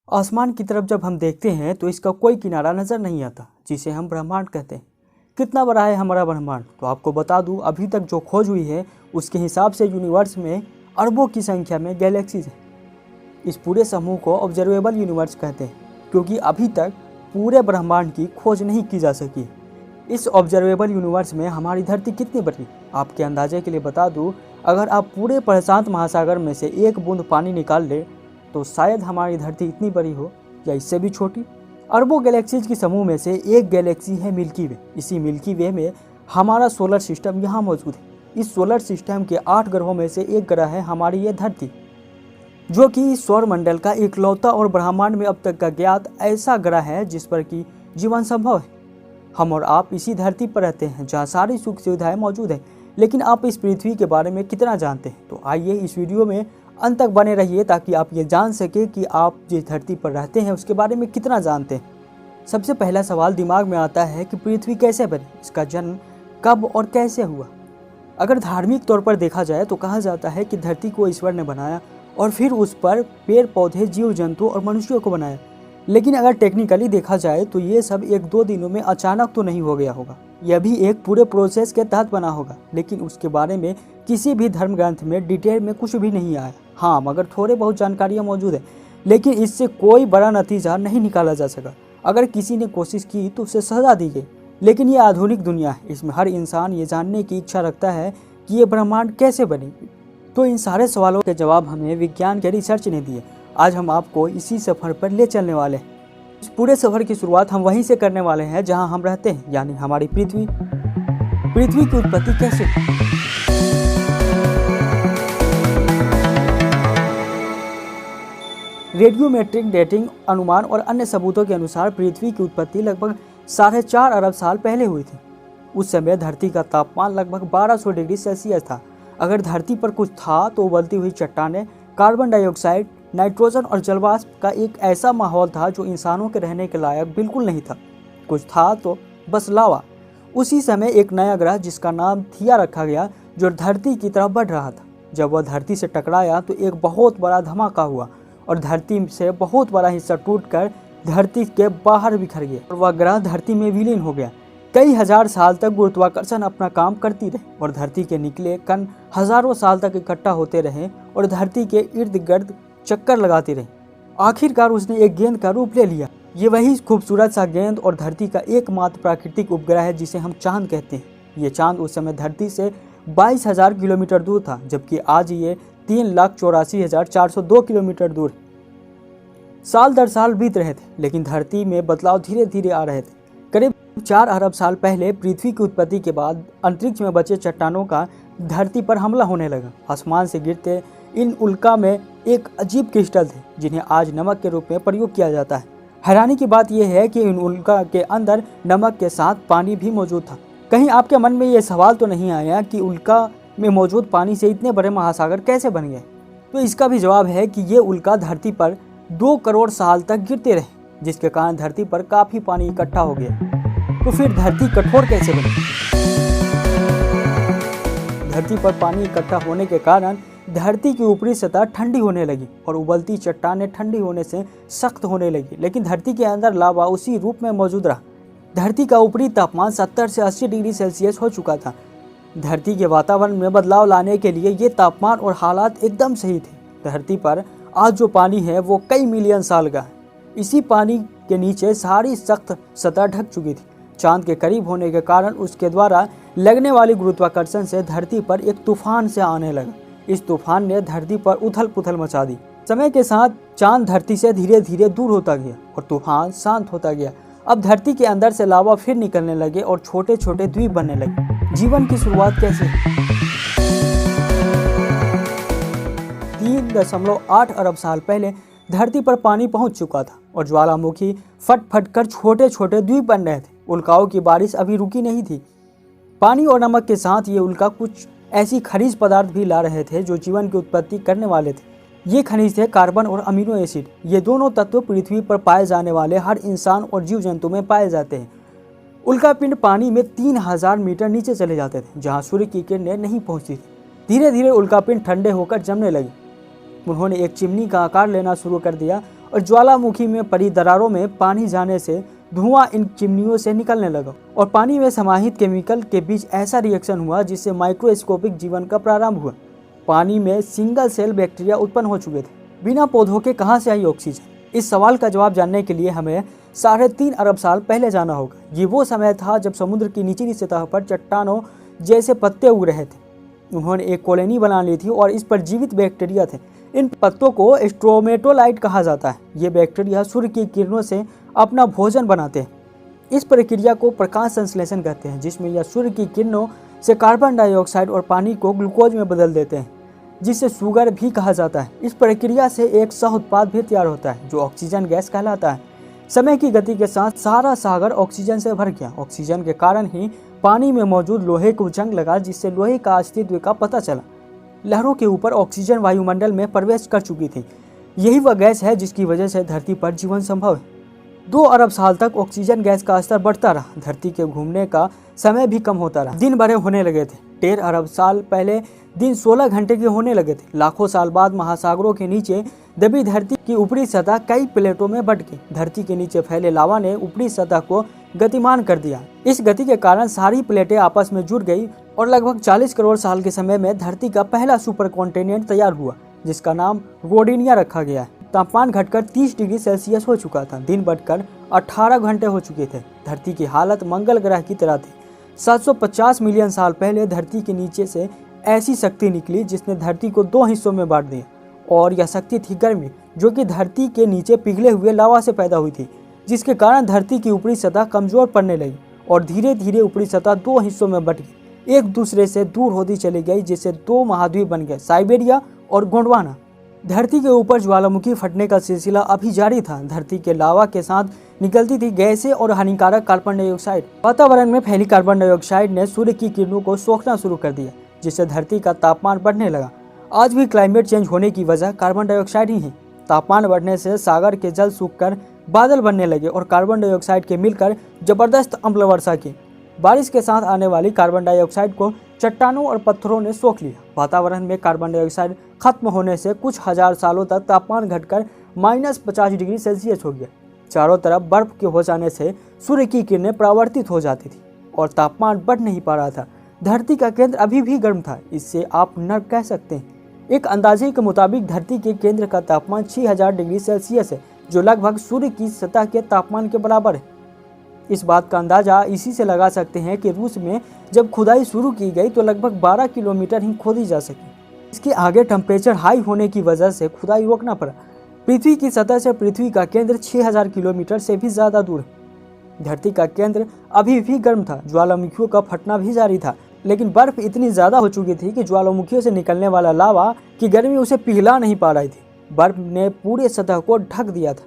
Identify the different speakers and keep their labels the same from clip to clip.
Speaker 1: आसमान की तरफ जब हम देखते हैं तो इसका कोई किनारा नज़र नहीं आता, जिसे हम ब्रह्मांड कहते हैं। कितना बड़ा है हमारा ब्रह्मांड? तो आपको बता दूं, अभी तक जो खोज हुई है उसके हिसाब से यूनिवर्स में अरबों की संख्या में गैलेक्सीज हैं। इस पूरे समूह को ऑब्जर्वेबल यूनिवर्स कहते हैं, क्योंकि अभी तक पूरे ब्रह्मांड की खोज नहीं की जा सकी। इस ऑब्जर्वेबल यूनिवर्स में हमारी धरती कितनी बड़ी? आपके अंदाजे के लिए बता दूं, अगर आप पूरे प्रशांत महासागर में से एक बूंद पानी निकाल ले तो शायद हमारी धरती इतनी बड़ी हो या इससे भी छोटी। अरबों गैलेक्सीज के समूह में से एक गैलेक्सी है मिल्की वे। इसी मिल्की वे में हमारा सोलर सिस्टम यहाँ मौजूद है। इस सोलर सिस्टम के 8 ग्रहों में से एक ग्रह है हमारी ये धरती, जो कि इस सौरमंडल का इकलौता और ब्रह्मांड में अब तक का ज्ञात ऐसा ग्रह है जिस पर कि जीवन संभव है। हम और आप इसी धरती पर रहते हैं जहाँ सारी सुख सुविधाएं मौजूद हैं। लेकिन आप इस पृथ्वी के बारे में कितना जानते हैं? तो आइए इस वीडियो में अंत तक बने रहिए ताकि आप ये जान सके कि आप जिस धरती पर रहते हैं उसके बारे में कितना जानते हैं। सबसे पहला सवाल दिमाग में आता है कि पृथ्वी कैसे बनी, इसका जन्म कब और कैसे हुआ। अगर धार्मिक तौर पर देखा जाए तो कहा जाता है कि धरती को ईश्वर ने बनाया और फिर उस पर पेड़ पौधे, जीव जंतु और मनुष्यों को बनाया। लेकिन अगर टेक्निकली देखा जाए तो ये सब 1-2 दिनों में अचानक तो नहीं हो गया होगा, यह भी एक पूरे प्रोसेस के तहत बना होगा। लेकिन उसके बारे में किसी भी धर्म ग्रंथ में डिटेल में कुछ भी नहीं आया। हाँ, मगर थोड़े बहुत जानकारियाँ मौजूद है, लेकिन इससे कोई बड़ा नतीजा नहीं निकाला जा सका। अगर किसी ने कोशिश की तो उसे सजा दी गई। लेकिन ये आधुनिक दुनिया है, इसमें हर इंसान ये जानने की इच्छा रखता है कि ये ब्रह्मांड कैसे बनी। तो इन सारे सवालों के जवाब हमें विज्ञान के रिसर्च ने दिए। आज हम आपको इसी सफ़र पर ले चलने वाले हैं। इस पूरे सफ़र की शुरुआत हम वहीं से करने वाले हैं जहां हम रहते हैं, यानी हमारी पृथ्वी। पृथ्वी की उत्पत्ति कैसे हुई? रेडियोमेट्रिक डेटिंग अनुमान और अन्य सबूतों के अनुसार पृथ्वी की उत्पत्ति लगभग 4.5 अरब साल पहले हुई थी। उस समय धरती का तापमान लगभग 1200 डिग्री सेल्सियस था। अगर धरती पर कुछ था तो उबलती हुई चट्टानें, कार्बन डाइऑक्साइड, नाइट्रोजन और जलवाष्प का एक ऐसा माहौल था जो इंसानों के रहने के लायक बिल्कुल नहीं था। कुछ था तो बस लावा। उसी समय एक नया ग्रह जिसका नाम थिया रखा गया, जो धरती की तरफ बढ़ रहा था। जब वह धरती से टकराया तो एक बहुत बड़ा धमाका हुआ और धरती से बहुत बड़ा हिस्सा टूटकर धरती के बाहर बिखर गया और वह ग्रह धरती में विलीन हो गया। कई हजार साल तक गुरुत्वाकर्षण अपना काम करती रही और धरती के निकले कण हजारों साल तक इकट्ठा होते रहे और धरती के इर्द गिर्द चक्कर लगाती रही। आखिरकार उसने एक गेंद का रूप ले लिया। ये वही खूबसूरत सा गेंद और धरती का एकमात्र प्राकृतिक उपग्रह है जिसे हम चांद कहते हैं। ये चांद उस समय धरती से 22,000 किलोमीटर दूर था, जबकि आज ये 3,84,402 किलोमीटर दूर है। साल दर साल बीत रहे थे, लेकिन धरती में बदलाव धीरे धीरे आ रहे थे। करीब 4 अरब साल पहले पृथ्वी की उत्पत्ति के बाद अंतरिक्ष में बचे चट्टानों का धरती पर हमला होने लगा। आसमान से गिरते इन उल्का में एक अजीब क्रिस्टल थे जिन्हें आज नमक के रूप में प्रयोग किया जाता है। हैरानी की बात यह है कि इन उल्का के अंदर नमक के साथ पानी भी मौजूद था। कहीं आपके मन में ये सवाल तो नहीं आया कि उल्का में मौजूद पानी से इतने बड़े महासागर कैसे बन गए? तो इसका भी जवाब है कि ये उल्का धरती पर 2 करोड़ साल तक गिरते रहे, जिसके कारण धरती पर काफ़ी पानी इकट्ठा हो गया। तो फिर धरती कठोर कैसे बनी? धरती पर पानी इकट्ठा होने के कारण धरती की ऊपरी सतह ठंडी होने लगी और उबलती चट्टानें ठंडी होने से सख्त होने लगी। लेकिन धरती के अंदर लावा उसी रूप में मौजूद रहा। धरती का ऊपरी तापमान 70 से 80 डिग्री सेल्सियस हो चुका था। धरती के वातावरण में बदलाव लाने के लिए ये तापमान और हालात एकदम सही थे। धरती पर आज जो पानी है वो कई मिलियन साल का है। इसी पानी के नीचे सारी सख्त सतह ढक चुकी थी। चांद के करीब होने के कारण उसके द्वारा लगने वाली गुरुत्वाकर्षण से धरती पर एक तूफान से आने लगा। इस तूफान ने धरती पर उथल पुथल मचा दी। समय के साथ चांद धरती से धीरे धीरे दूर होता गया और तूफान शांत होता गया। अब धरती के अंदर से लावा फिर निकलने लगे और छोटे छोटे द्वीप बनने लगे। जीवन की शुरुआत कैसे? 3.8 अरब साल पहले धरती पर पानी पहुंच चुका था और ज्वालामुखी फट फट कर छोटे छोटे द्वीप बन रहे थे। उल्काओं की बारिश अभी रुकी नहीं थी। पानी और नमक के साथ ये उल्का कुछ ऐसी खनिज पदार्थ भी ला रहे थे जो जीवन की उत्पत्ति करने वाले थे। ये खनिज थे कार्बन और अमीनो एसिड। ये दोनों तत्व पृथ्वी पर पाए जाने वाले हर इंसान और जीव जंतु में पाए जाते हैं। उल्कापिंड पानी में 3000 मीटर नीचे चले जाते थे, जहाँ सूर्य की किरणें नहीं पहुँचती थी। धीरे धीरे उल्कापिंड ठंडे होकर जमने लगे। उन्होंने एक चिमनी का आकार लेना शुरू कर दिया और ज्वालामुखी में पड़ी दरारों में पानी जाने से धुआं इन चिमनियों से निकलने लगा और पानी में समाहित केमिकल के बीच ऐसा रिएक्शन हुआ जिससे माइक्रोस्कोपिक जीवन का प्रारंभ हुआ। पानी में सिंगल सेल बैक्टीरिया उत्पन्न हो चुके थे। बिना पौधों के कहाँ से आई ऑक्सीजन? इस सवाल का जवाब जानने के लिए हमें 3.5 अरब साल पहले जाना होगा। ये वो समय था जब समुद्र की निचली सतह पर चट्टानों जैसे पत्ते उग रहे थे। उन्होंने एक कॉलोनी बना ली थी और इस पर जीवित बैक्टीरिया थे। इन पत्तों को स्ट्रोमेटोलाइट कहा जाता है। ये बैक्टीरिया सूर्य की किरणों से अपना भोजन बनाते हैं। इस प्रक्रिया को प्रकाश संश्लेषण कहते हैं, जिसमें यह सूर्य की किरणों से कार्बन डाइऑक्साइड और पानी को ग्लूकोज में बदल देते हैं, जिसे शुगर भी कहा जाता है। इस प्रक्रिया से एक सह उत्पाद भी तैयार होता है जो ऑक्सीजन गैस कहलाता है। समय की गति के साथ सारा सागर ऑक्सीजन से भर गया। ऑक्सीजन के कारण ही पानी में मौजूद लोहे को जंग लगा, जिससे लोहे का अस्तित्व का पता चला। लहरों के ऊपर ऑक्सीजन वायुमंडल में प्रवेश कर चुकी थी। यही वह गैस है जिसकी वजह से धरती पर जीवन संभव है। 2 अरब साल तक ऑक्सीजन गैस का स्तर बढ़ता रहा। धरती के घूमने का समय भी कम होता रहा। दिन बड़े होने लगे थे। 1.5 अरब साल पहले दिन 16 घंटे के होने लगे थे। लाखों साल बाद महासागरों के नीचे दबी धरती की ऊपरी सतह कई प्लेटों में बंट गई। धरती के नीचे फैले लावा ने ऊपरी सतह को गतिमान कर दिया। इस गति के कारण सारी प्लेटें आपस में जुड़ गई और लगभग 40 करोड़ साल के समय में धरती का पहला सुपर कॉन्टिनेंट तैयार हुआ, जिसका नाम रोडिनिया रखा गया है। तापमान घटकर 30 डिग्री सेल्सियस हो चुका था। दिन बढ़कर 18 घंटे हो चुके थे। धरती की हालत मंगल ग्रह की तरह थी। 750 मिलियन साल पहले धरती के नीचे से ऐसी शक्ति निकली जिसने धरती को 2 हिस्सों में बांट दिया, और यह शक्ति थी गर्मी, जो कि धरती के नीचे पिघले हुए लावा से पैदा हुई थी, जिसके कारण धरती की ऊपरी सतह कमजोर पड़ने लगी और धीरे धीरे ऊपरी सतह 2 हिस्सों में बट गई, एक दूसरे से दूर होती चली गई, जिससे 2 महाद्वीप बन गए, साइबेरिया और गोंडवाना। धरती के ऊपर ज्वालामुखी फटने का सिलसिला अभी जारी था। धरती के लावा के साथ निकलती थी गैसें और हानिकारक कार्बन डाइऑक्साइड। वातावरण में फैली कार्बन डाइऑक्साइड ने सूर्य की किरणों को सोखना शुरू कर दिया, जिससे धरती का तापमान बढ़ने लगा। आज भी क्लाइमेट चेंज होने की वजह कार्बन डाइऑक्साइड ही है। तापमान बढ़ने से सागर के जल सूखकर बादल बनने लगे और कार्बन डाइऑक्साइड के मिलकर जबरदस्त अम्ल वर्षा की। बारिश के साथ आने वाली कार्बन डाइऑक्साइड को चट्टानों और पत्थरों ने सोख लिया। वातावरण में कार्बन डाइऑक्साइड खत्म होने से कुछ हजार सालों तक तापमान घटकर -50 डिग्री सेल्सियस हो गया। चारों तरफ बर्फ के हो जाने से सूर्य की किरणें परावर्तित हो जाती थी और तापमान बढ़ नहीं पा रहा था। धरती का केंद्र अभी भी गर्म था, इससे आप नर्क कह सकते हैं। एक अंदाजे के मुताबिक धरती के केंद्र का तापमान 6000 डिग्री सेल्सियस है, जो लगभग सूर्य की सतह के तापमान के बराबर है। इस बात का अंदाजा इसी से लगा सकते हैं कि रूस में जब खुदाई शुरू की गई तो लगभग 12 किलोमीटर ही खोदी जा सकी। इसके आगे टेम्परेचर हाई होने की वजह से खुदाई रोकना पड़ा। पृथ्वी की सतह से पृथ्वी का केंद्र 6000 किलोमीटर से भी ज़्यादा दूर है। धरती का केंद्र अभी भी गर्म था। ज्वालामुखियों का फटना भी जारी था, लेकिन बर्फ इतनी ज़्यादा हो चुकी थी कि ज्वालामुखियों से निकलने वाला लावा की गर्मी उसे पिघला नहीं पा रही थी। बर्फ ने पूरे सतह को ढक दिया था।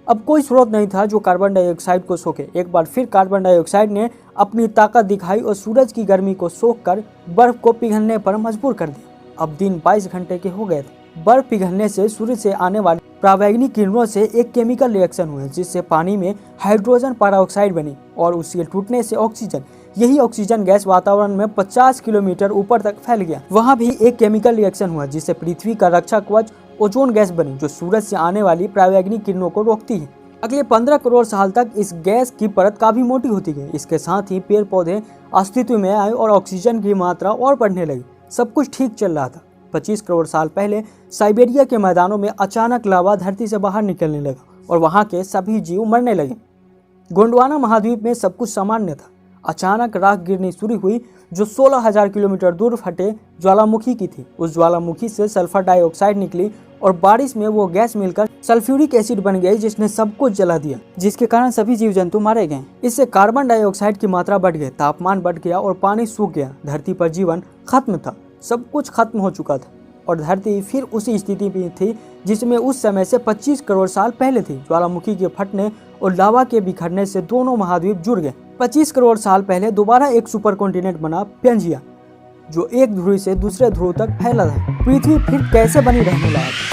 Speaker 1: अब कोई स्रोत नहीं था जो कार्बन डाइऑक्साइड को सोखे। एक बार फिर कार्बन डाइऑक्साइड ने अपनी ताकत दिखाई और सूरज की गर्मी को सोखकर बर्फ को पिघलने पर मजबूर कर दिया। अब दिन 22 घंटे के हो गए थे। बर्फ पिघलने से सूर्य से आने वाली परावैंगिक किरणों से एक केमिकल रिएक्शन हुआ, जिससे पानी में हाइड्रोजन पेरोक्साइड बनी और उसके टूटने से ऑक्सीजन, यही ऑक्सीजन गैस वातावरण में 50 किलोमीटर ऊपर तक फैल गया। वहाँ भी एक केमिकल रिएक्शन हुआ, जिससे पृथ्वी का रक्षा कवच ओजोन गैस बनी, जो सूरज से आने वाली परावैंगिक किरणों को रोकती है। अगले 15 करोड़ साल तक इस गैस की परत काफी मोटी होती गई। इसके साथ ही पेड़ पौधे अस्तित्व में आए और ऑक्सीजन की मात्रा और बढ़ने लगी। सब कुछ ठीक चल रहा था। 25 करोड़ साल पहले साइबेरिया के मैदानों में अचानक लावा धरती से बाहर निकलने लगा और वहाँ के सभी जीव मरने लगे। गोंडवाना महाद्वीप में सब कुछ सामान्य था। अचानक राख गिरनी शुरू हुई, जो 16,000 किलोमीटर दूर फटे ज्वालामुखी की थी। उस ज्वालामुखी से सल्फर डाइऑक्साइड निकली और बारिश में वो गैस मिलकर सल्फ्यूरिक एसिड बन गई, जिसने सब कुछ जला दिया, जिसके कारण सभी जीव जंतु मारे गए। इससे कार्बन डाइऑक्साइड की मात्रा बढ़ गई, तापमान बढ़ गया और पानी सूख गया। धरती पर जीवन खत्म था। सब कुछ खत्म हो चुका था और धरती फिर उसी स्थिति में थी जिसमें उस समय से 25 करोड़ साल पहले थी। ज्वालामुखी के फटने और लावा के बिखरने से दोनों महाद्वीप जुड़ गए। 25 करोड़ साल पहले दोबारा एक सुपर कॉन्टिनेंट बना, पेंजिया, जो एक ध्रुव से दूसरे ध्रुव तक फैला था। पृथ्वी फिर कैसे बनी रहने लगा।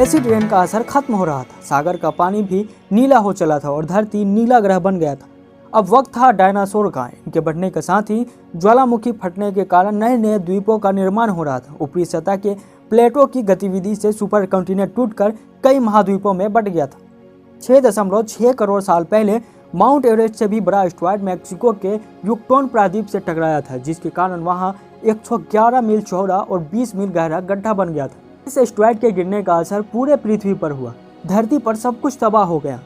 Speaker 1: एसिड रेन का असर खत्म हो रहा था। सागर का पानी भी नीला हो चला था और धरती नीला ग्रह बन गया था। अब वक्त था डायनासोर का। इनके बढ़ने के साथ ही ज्वालामुखी फटने के कारण नए नए द्वीपों का निर्माण हो रहा था। ऊपरी सतह के प्लेटो की गतिविधि से सुपर कॉन्टिनेंट टूटकर कई महाद्वीपों में बंट गया था। 6.6 करोड़ साल पहले माउंट एवरेस्ट से भी बड़ा एस्टेरॉयड मैक्सिको के युकटोन प्रायद्वीप से टकराया था, जिसके कारण वहां 111 मील चौड़ा और 20 मील गहरा गड्ढा बन गया था। इस एस्टेरॉयड के गिरने का असर पूरे पृथ्वी पर हुआ। धरती पर सब कुछ तबाह हो गया।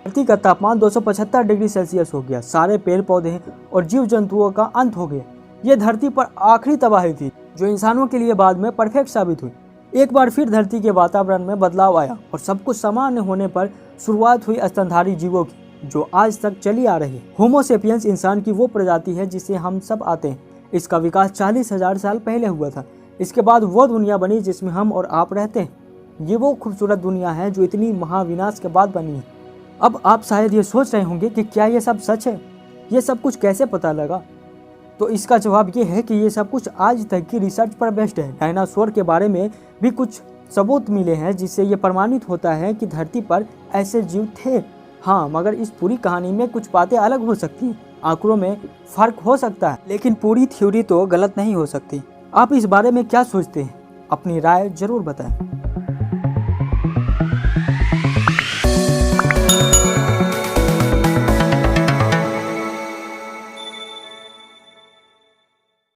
Speaker 1: धरती का तापमान 275 डिग्री सेल्सियस हो गया। सारे पेड़ पौधे और जीव जंतुओं का अंत हो गया। ये धरती पर आखिरी तबाही थी जो इंसानों के लिए बाद में परफेक्ट साबित हुई। एक बार फिर धरती के वातावरण में बदलाव आया और सब कुछ सामान्य होने पर शुरुआत हुई स्तनधारी जीवों की, जो आज तक चली आ रही है। होमो सेपियंस इंसान की वो प्रजाति है जिससे हम सब आते हैं। इसका विकास 40,000 साल पहले हुआ था। इसके बाद वो दुनिया बनी जिसमें हम और आप रहते हैं। ये वो खूबसूरत दुनिया है जो इतनी महाविनाश के बाद बनी है। अब आप शायद ये सोच रहे होंगे कि क्या ये सब सच है, ये सब कुछ कैसे पता लगा? तो इसका जवाब ये है कि ये सब कुछ आज तक की रिसर्च पर बेस्ड है। डायनासोर के बारे में भी कुछ सबूत मिले हैं जिससे ये प्रमाणित होता है कि धरती पर ऐसे जीव थे। हाँ, मगर इस पूरी कहानी में कुछ बातें अलग हो सकती हैं, आंकड़ों में फर्क हो सकता है, लेकिन पूरी थ्योरी तो गलत नहीं हो सकती। आप इस बारे में क्या सोचते हैं? अपनी राय जरूर बताएं।